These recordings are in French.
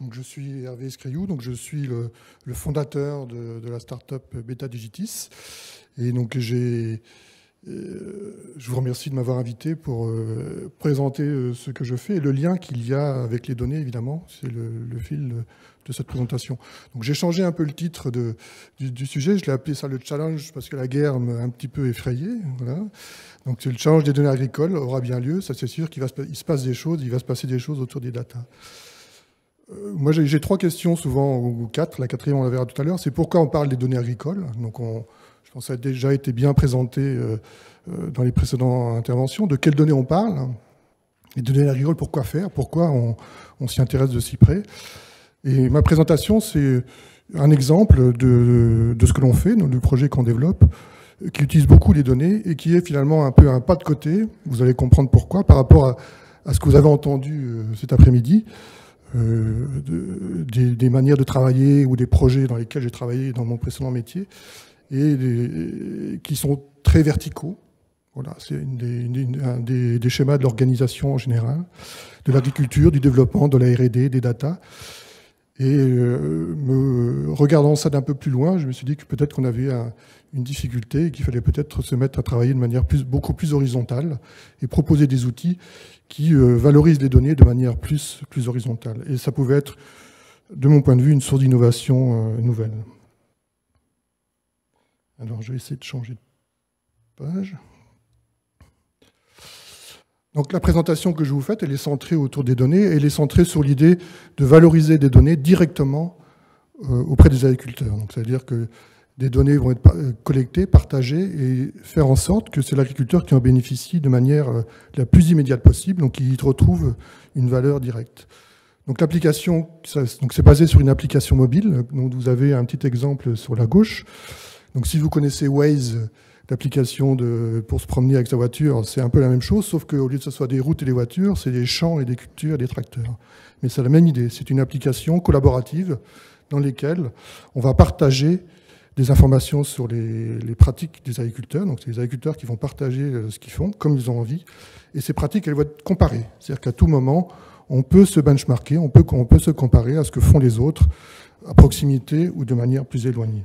Donc, je suis Hervé Escriou, donc je suis le fondateur de la start-up Beta Digitis. Et donc, je vous remercie de m'avoir invité pour présenter ce que je fais et le lien qu'il y a avec les données, évidemment. C'est le fil de cette présentation. Donc, j'ai changé un peu le titre du sujet. Je l'ai appelé ça le challenge parce que la guerre m'a un petit peu effrayé. Voilà. Donc, le challenge des données agricoles aura bien lieu. Ça, c'est sûr qu'il se passe des choses. Il va se passer des choses autour des data. Moi, j'ai 3 questions souvent, ou 4. La 4e, on la verra tout à l'heure. C'est pourquoi on parle des données agricoles. Donc, je pense que ça a déjà été bien présenté dans les précédentes interventions. De quelles données on parle? Les données agricoles, pourquoi faire? Pourquoi on s'y intéresse de si près? Et ma présentation, c'est un exemple de ce que l'on fait, du projet qu'on développe, qui utilise beaucoup les données et qui est finalement un peu un pas de côté. Vous allez comprendre pourquoi, par rapport à ce que vous avez entendu cet après-midi. Des manières de travailler ou des projets dans lesquels j'ai travaillé dans mon précédent métier et qui sont très verticaux. Voilà, c'est un des schémas de l'organisation en général, de l'agriculture, du développement, de la R&D, des data. Et regardant ça d'un peu plus loin, je me suis dit que peut-être qu'on avait une difficulté et qu'il fallait peut-être se mettre à travailler de manière beaucoup plus horizontale et proposer des outils qui valorisent les données de manière plus horizontale. Et ça pouvait être, de mon point de vue, une source d'innovation nouvelle. Alors, je vais essayer de changer de page. Donc, la présentation que je vous fais, elle est centrée autour des données, et elle est centrée sur l'idée de valoriser des données directement auprès des agriculteurs. Donc, c'est-à-dire que des données vont être collectées, partagées, et faire en sorte que c'est l'agriculteur qui en bénéficie de manière la plus immédiate possible, donc il y retrouve une valeur directe. Donc l'application, c'est basé sur une application mobile. Donc vous avez un petit exemple sur la gauche. Donc si vous connaissez Waze, l'application pour se promener avec sa voiture, c'est un peu la même chose, sauf qu'au lieu que ce soit des routes et des voitures, c'est des champs et des cultures et des tracteurs. Mais c'est la même idée. C'est une application collaborative dans laquelle on va partager des informations sur les pratiques des agriculteurs. Donc, c'est les agriculteurs qui vont partager ce qu'ils font, comme ils ont envie. Et ces pratiques, elles vont être comparées. C'est-à-dire qu'à tout moment, on peut se benchmarker, on peut se comparer à ce que font les autres, à proximité ou de manière plus éloignée.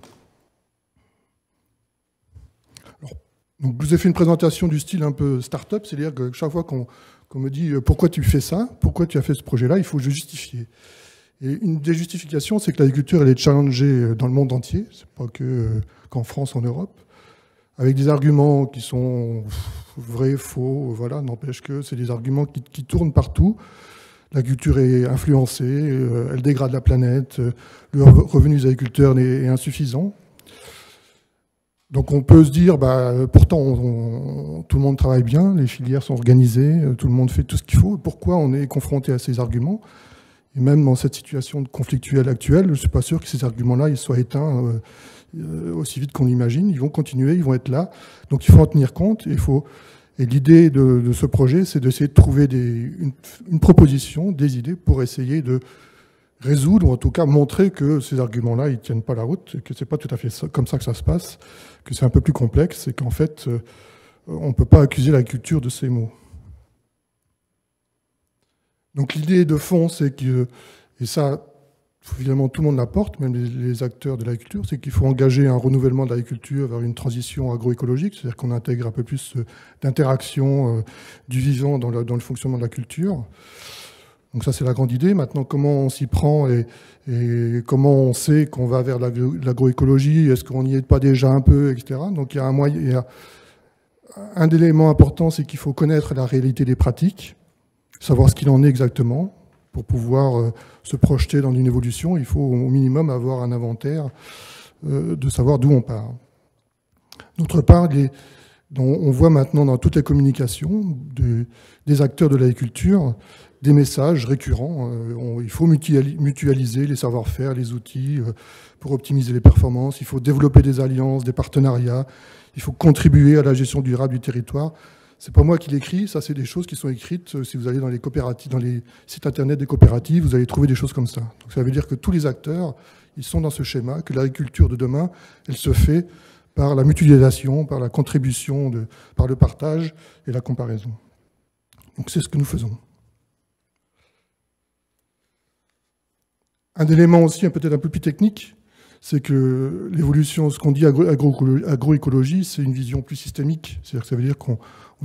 Alors, donc, je vous ai fait une présentation du style un peu start-up, c'est-à-dire que chaque fois qu'on me dit « Pourquoi tu fais ça? Pourquoi tu as fait ce projet-là ?» il faut justifier. Et une des justifications, c'est que l'agriculture, elle est challengée dans le monde entier, c'est pas qu'en France, en Europe, avec des arguments qui sont vrais, faux, voilà, n'empêche que c'est des arguments qui tournent partout. L'agriculture est influencée, elle dégrade la planète, le revenu des agriculteurs est insuffisant. Donc on peut se dire, pourtant tout le monde travaille bien, les filières sont organisées, tout le monde fait tout ce qu'il faut, pourquoi on est confronté à ces arguments ? Et même dans cette situation conflictuelle actuelle, je ne suis pas sûr que ces arguments-là ils soient éteints aussi vite qu'on l'imagine. Ils vont continuer, ils vont être là. Donc il faut en tenir compte. Et l'idée de ce projet, c'est d'essayer de trouver une proposition, des idées pour essayer de résoudre, ou en tout cas montrer que ces arguments-là, ils ne tiennent pas la route, que ce n'est pas tout à fait comme ça que ça se passe, que c'est un peu plus complexe et qu'en fait, on ne peut pas accuser l'agriculture de ces mots. Donc l'idée de fond, c'est que, et ça, évidemment, tout le monde l'apporte, même les acteurs de l'agriculture, c'est qu'il faut engager un renouvellement de l'agriculture vers une transition agroécologique, c'est-à-dire qu'on intègre un peu plus d'interaction du vivant dans le fonctionnement de la culture. Donc ça, c'est la grande idée. Maintenant, comment on s'y prend et comment on sait qu'on va vers l'agroécologie, est-ce qu'on n'y est pas déjà un peu, etc. Donc il y a un élément important, c'est qu'il faut connaître la réalité des pratiques, savoir ce qu'il en est exactement. Pour pouvoir se projeter dans une évolution, il faut au minimum avoir un inventaire de savoir d'où on part. D'autre part, on voit maintenant dans toutes les communications des acteurs de l'agriculture des messages récurrents. Il faut mutualiser les savoir-faire, les outils pour optimiser les performances. Il faut développer des alliances, des partenariats. Il faut contribuer à la gestion durable du territoire. C'est pas moi qui l'écris, ça c'est des choses qui sont écrites. Si vous allez dans les coopératives, dans les sites internet des coopératives, vous allez trouver des choses comme ça. Donc ça veut dire que tous les acteurs, ils sont dans ce schéma, que l'agriculture de demain, elle se fait par la mutualisation, par la contribution, par le partage et la comparaison. Donc c'est ce que nous faisons. Un élément aussi peut-être un peu plus technique, c'est que l'évolution, ce qu'on dit agroécologie, c'est une vision plus systémique. C'est-à-dire que ça veut dire qu'on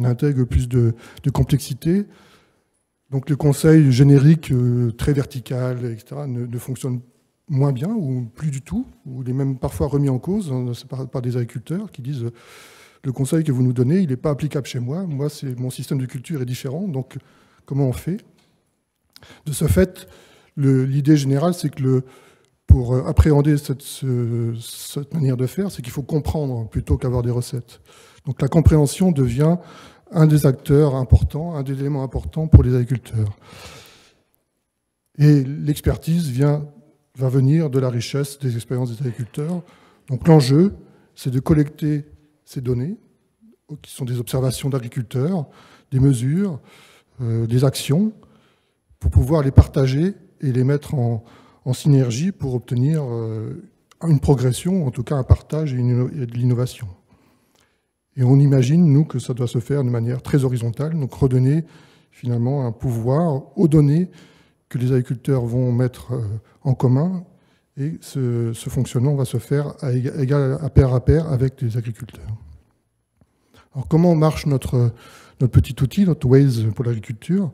intègre plus de complexité. Donc le conseil générique très vertical, etc., ne fonctionne moins bien ou plus du tout, ou il est même parfois remis en cause par des agriculteurs qui disent le conseil que vous nous donnez, il n'est pas applicable chez moi. Moi, mon système de culture est différent, donc comment on fait? De ce fait, l'idée générale, c'est que pour appréhender cette manière de faire, c'est qu'il faut comprendre plutôt qu'avoir des recettes. Donc la compréhension devient un des acteurs importants, un des éléments importants pour les agriculteurs. Et l'expertise va venir de la richesse des expériences des agriculteurs. Donc l'enjeu, c'est de collecter ces données, qui sont des observations d'agriculteurs, des mesures, des actions, pour pouvoir les partager et les mettre en synergie pour obtenir une progression, en tout cas un partage et de l'innovation. Et on imagine, nous, que ça doit se faire de manière très horizontale, donc redonner finalement un pouvoir aux données que les agriculteurs vont mettre en commun, et ce fonctionnement va se faire à pair avec les agriculteurs. Alors comment marche notre petit outil, notre Waze pour l'agriculture?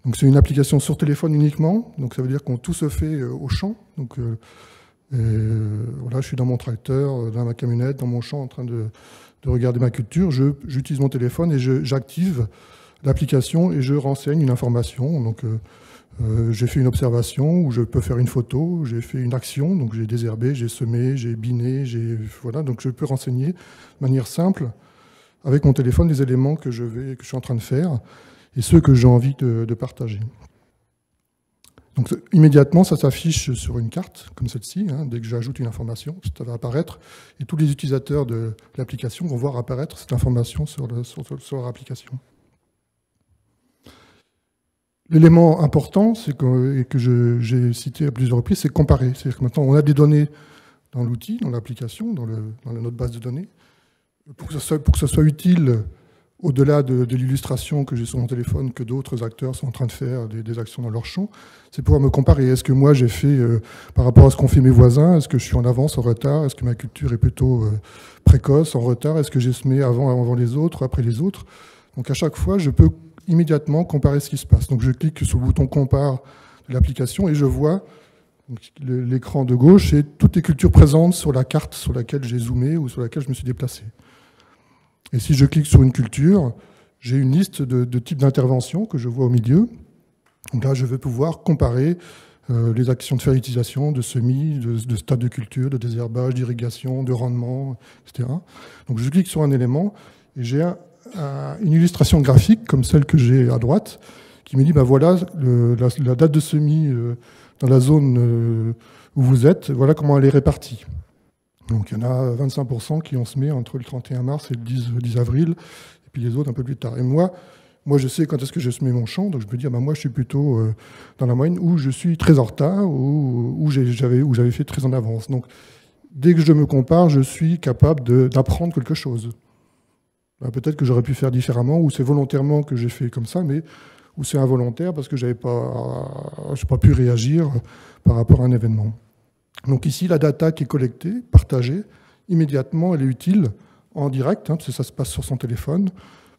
Donc c'est une application sur téléphone uniquement, donc ça veut dire qu'on tout se fait au champ. Donc voilà, je suis dans mon tracteur, dans ma camionnette, dans mon champ en train de regarder ma culture, j'utilise mon téléphone et j'active l'application et je renseigne une information. Donc j'ai fait une observation, ou je peux faire une photo, j'ai fait une action, donc j'ai désherbé, j'ai semé, j'ai biné, voilà, donc je peux renseigner de manière simple avec mon téléphone les éléments que je suis en train de faire et ceux que j'ai envie de partager. Donc immédiatement, ça s'affiche sur une carte, comme celle-ci, hein, dès que j'ajoute une information, ça va apparaître, et tous les utilisateurs de l'application vont voir apparaître cette information sur leur application. L'élément important, et que j'ai cité à plusieurs reprises, c'est comparer. C'est-à-dire que maintenant, on a des données dans l'outil, dans l'application, dans notre base de données. Pour que ce soit utile, au-delà de l'illustration que j'ai sur mon téléphone, que d'autres acteurs sont en train de faire des actions dans leur champ, c'est pouvoir me comparer. Est-ce que moi j'ai fait, par rapport à ce qu'ont fait mes voisins, est-ce que je suis en avance, en retard? Est-ce que ma culture est plutôt précoce, en retard? Est-ce que j'ai semé avant les autres, après les autres? Donc à chaque fois, je peux immédiatement comparer ce qui se passe. Donc je clique sur le bouton compare de l'application et je vois l'écran de gauche et toutes les cultures présentes sur la carte sur laquelle j'ai zoomé ou sur laquelle je me suis déplacé. Et si je clique sur une culture, j'ai une liste de types d'interventions que je vois au milieu. Donc là, je vais pouvoir comparer les actions de fertilisation, de semis, de stade de culture, de désherbage, d'irrigation, de rendement, etc. Donc je clique sur un élément et j'ai une illustration graphique comme celle que j'ai à droite qui me dit, ben voilà la date de semis dans la zone où vous êtes, voilà comment elle est répartie. Donc il y en a 25% qui ont semé entre le 31 mars et le 10 avril, et puis les autres un peu plus tard. Et moi je sais quand est-ce que je semé mon champ, donc je peux dire, ben moi je suis plutôt dans la moyenne, où je suis très en retard, où j'avais fait très en avance. Donc dès que je me compare, je suis capable d'apprendre quelque chose. Ben, peut-être que j'aurais pu faire différemment, ou c'est volontairement que j'ai fait comme ça, mais ou c'est involontaire parce que je n'ai pas pu réagir par rapport à un événement. Donc ici, la data qui est collectée, partagée, immédiatement, elle est utile en direct, hein, parce que ça se passe sur son téléphone,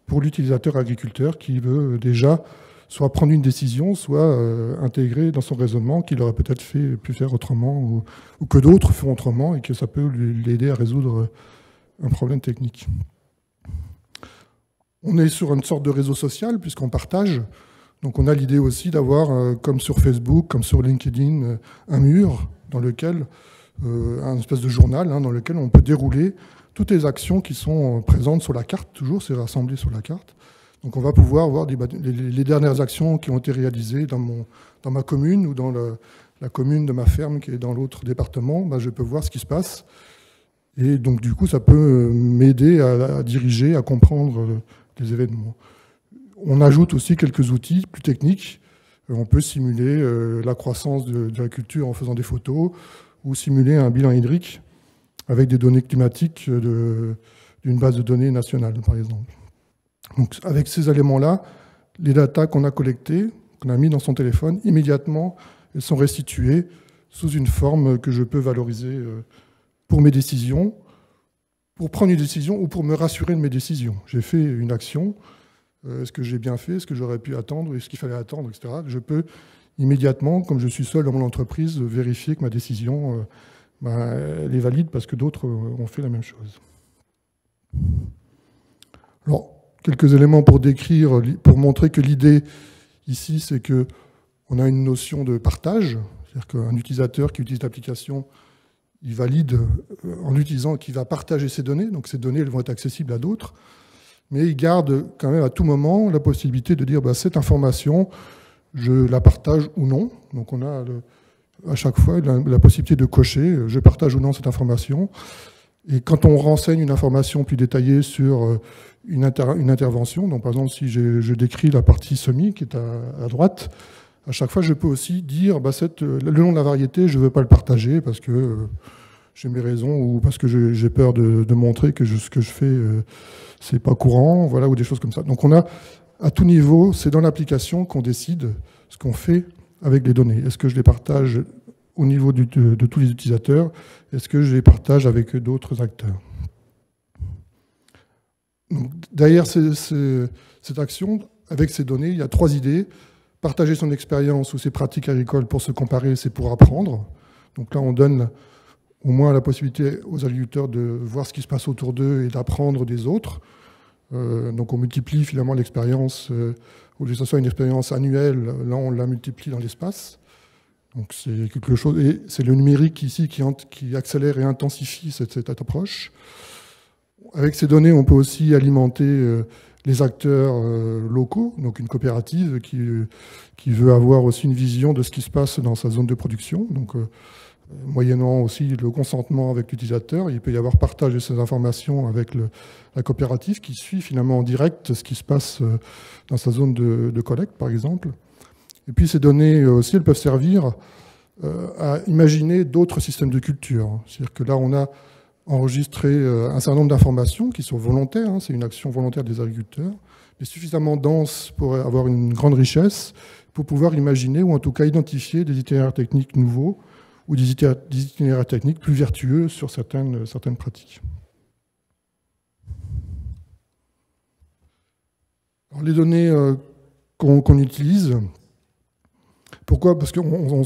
pour l'utilisateur agriculteur qui veut déjà soit prendre une décision, soit intégrer dans son raisonnement qu'il aurait peut-être pu faire autrement, ou que d'autres font autrement, et que ça peut l'aider à résoudre un problème technique. On est sur une sorte de réseau social, puisqu'on partage. Donc on a l'idée aussi d'avoir, comme sur Facebook, comme sur LinkedIn, un mur dans lequel, un espèce de journal, hein, dans lequel on peut dérouler toutes les actions qui sont présentes sur la carte, toujours, c'est rassemblé sur la carte. Donc on va pouvoir voir les dernières actions qui ont été réalisées dans ma commune ou dans la commune de ma ferme qui est dans l'autre département. Ben, je peux voir ce qui se passe. Et donc du coup, ça peut m'aider à diriger, à comprendre les événements. On ajoute aussi quelques outils plus techniques. On peut simuler la croissance de la culture en faisant des photos ou simuler un bilan hydrique avec des données climatiques d'une base de données nationale, par exemple. Donc, avec ces éléments-là, les datas qu'on a collectées, qu'on a mis dans son téléphone, immédiatement, elles sont restituées sous une forme que je peux valoriser pour mes décisions, pour prendre une décision ou pour me rassurer de mes décisions. J'ai fait une action, est-ce que j'ai bien fait, est-ce que j'aurais pu attendre, est-ce qu'il fallait attendre, etc. Je peux immédiatement, comme je suis seul dans mon entreprise, vérifier que ma décision elle est valide parce que d'autres ont fait la même chose. Alors, quelques éléments pour décrire, pour montrer que l'idée ici, c'est qu'on a une notion de partage, c'est-à-dire qu'un utilisateur qui utilise l'application, il valide en l'utilisant qu'il va partager ses données, donc ces données elles vont être accessibles à d'autres, mais il garde quand même à tout moment la possibilité de dire cette information, je la partage ou non. Donc on a à chaque fois la possibilité de cocher, je partage ou non cette information. Et quand on renseigne une information plus détaillée sur une intervention, donc par exemple si je décris la partie semi qui est à droite, à chaque fois je peux aussi dire le nom de la variété, je ne veux pas le partager parce que j'ai mes raisons ou parce que j'ai peur de montrer que ce que je fais, c'est pas courant, voilà, ou des choses comme ça. Donc on a à tout niveau, c'est dans l'application qu'on décide ce qu'on fait avec les données. Est-ce que je les partage au niveau de tous les utilisateurs? Est-ce que je les partage avec d'autres acteurs? Donc, derrière cette action, avec ces données, il y a 3 idées. Partager son expérience ou ses pratiques agricoles pour se comparer, c'est pour apprendre. Donc là, on donne au moins la possibilité aux agriculteurs de voir ce qui se passe autour d'eux et d'apprendre des autres. Donc on multiplie finalement l'expérience, au lieu que ce soit une expérience annuelle, là on la multiplie dans l'espace. Donc c'est quelque chose, et c'est le numérique ici qui accélère et intensifie cette approche. Avec ces données, on peut aussi alimenter les acteurs locaux, donc une coopérative qui veut avoir aussi une vision de ce qui se passe dans sa zone de production. Donc moyennant aussi le consentement avec l'utilisateur, il peut y avoir partage de ces informations avec la coopérative qui suit finalement en direct ce qui se passe dans sa zone de collecte, par exemple. Et puis ces données aussi, elles peuvent servir à imaginer d'autres systèmes de culture. C'est-à-dire que là, on a enregistré un certain nombre d'informations qui sont volontaires, c'est une action volontaire des agriculteurs, mais suffisamment dense pour avoir une grande richesse, pour pouvoir imaginer ou en tout cas identifier des itinéraires techniques nouveaux ou des itinéraires techniques plus vertueux sur certaines pratiques. Alors, les données qu'on utilise, pourquoi? Parce qu'on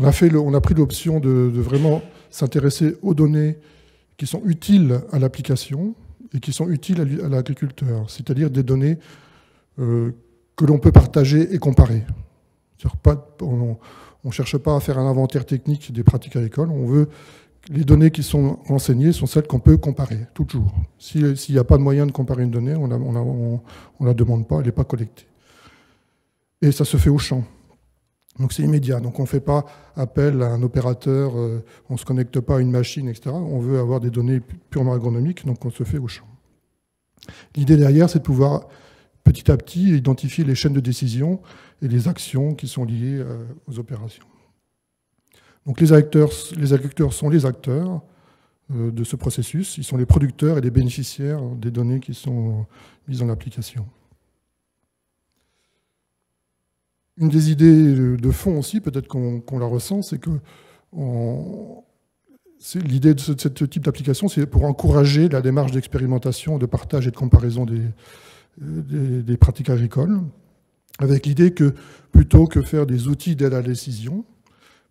a pris l'option de vraiment s'intéresser aux données qui sont utiles à l'application et qui sont utiles à l'agriculteur, c'est-à-dire des données que l'on peut partager et comparer. On ne cherche pas à faire un inventaire technique des pratiques agricoles, les données qui sont renseignées sont celles qu'on peut comparer, toujours. S'il n'y a pas de moyen de comparer une donnée, on ne la demande pas, elle n'est pas collectée. Et ça se fait au champ. Donc c'est immédiat. Donc on ne fait pas appel à un opérateur, on ne se connecte pas à une machine, etc. On veut avoir des données purement agronomiques, donc on se fait au champ. L'idée derrière, c'est de pouvoir petit à petit identifier les chaînes de décision et les actions qui sont liées aux opérations. Donc les agriculteurs sont les acteurs de ce processus, ils sont les producteurs et les bénéficiaires des données qui sont mises en application. Une des idées de fond aussi, peut-être qu'on la ressent, c'est que l'idée de ce type d'application, c'est pour encourager la démarche d'expérimentation, de partage et de comparaison des pratiques agricoles, avec l'idée que plutôt que faire des outils d'aide à la décision,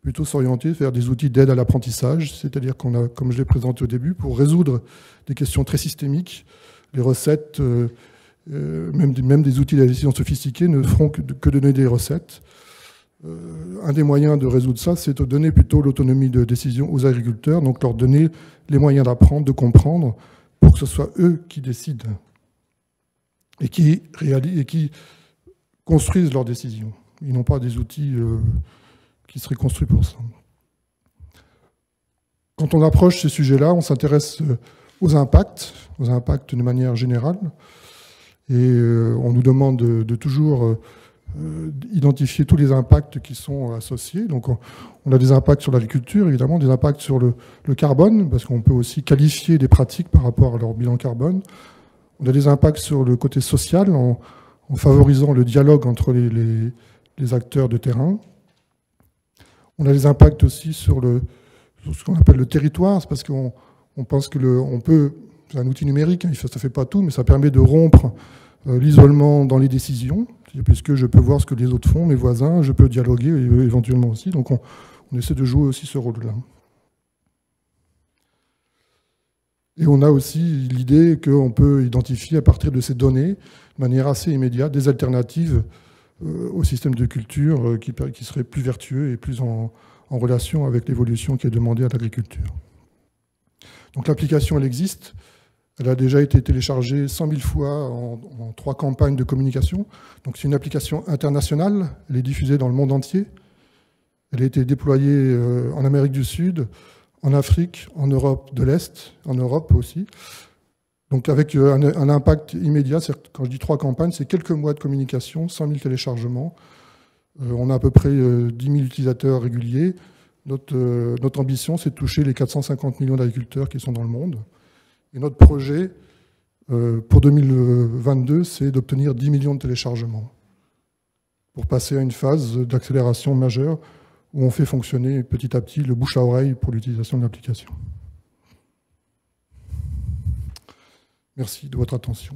plutôt s'orienter vers des outils d'aide à l'apprentissage, c'est-à-dire qu'on a, comme je l'ai présenté au début, pour résoudre des questions très systémiques, les recettes, même des outils de la décision sophistiqués ne feront que donner des recettes. Un des moyens de résoudre ça, c'est de donner plutôt l'autonomie de décision aux agriculteurs, donc leur donner les moyens d'apprendre, de comprendre, pour que ce soit eux qui décident et qui construisent leurs décisions. Ils n'ont pas des outils qui seraient construits pour ça. Quand on approche ces sujets-là, on s'intéresse aux impacts de manière générale, et on nous demande de toujours identifier tous les impacts qui sont associés. Donc on a des impacts sur l'agriculture, évidemment, des impacts sur le carbone, parce qu'on peut aussi qualifier des pratiques par rapport à leur bilan carbone. On a des impacts sur le côté social, en favorisant le dialogue entre les acteurs de terrain. On a des impacts aussi sur ce qu'on appelle le territoire, c'est parce qu'on pense que c'est un outil numérique, hein, ça ne fait pas tout, mais ça permet de rompre l'isolement dans les décisions, puisque je peux voir ce que les autres font, mes voisins, je peux dialoguer éventuellement aussi. Donc on essaie de jouer aussi ce rôle-là. Et on a aussi l'idée qu'on peut identifier à partir de ces données, de manière assez immédiate, des alternatives au système de culture qui seraient plus vertueux et plus en relation avec l'évolution qui est demandée à l'agriculture. Donc l'application, elle existe. Elle a déjà été téléchargée 100 000 fois en 3 campagnes de communication. Donc c'est une application internationale. Elle est diffusée dans le monde entier. Elle a été déployée en Amérique du Sud, en Afrique, en Europe de l'Est, en Europe aussi. Donc avec un impact immédiat, quand je dis 3 campagnes, c'est quelques mois de communication, 100 000 téléchargements. On a à peu près 10 000 utilisateurs réguliers. Notre ambition, c'est de toucher les 450 millions d'agriculteurs qui sont dans le monde. Et notre projet pour 2022, c'est d'obtenir 10 millions de téléchargements pour passer à une phase d'accélération majeure où on fait fonctionner petit à petit le bouche à oreille pour l'utilisation de l'application. Merci de votre attention.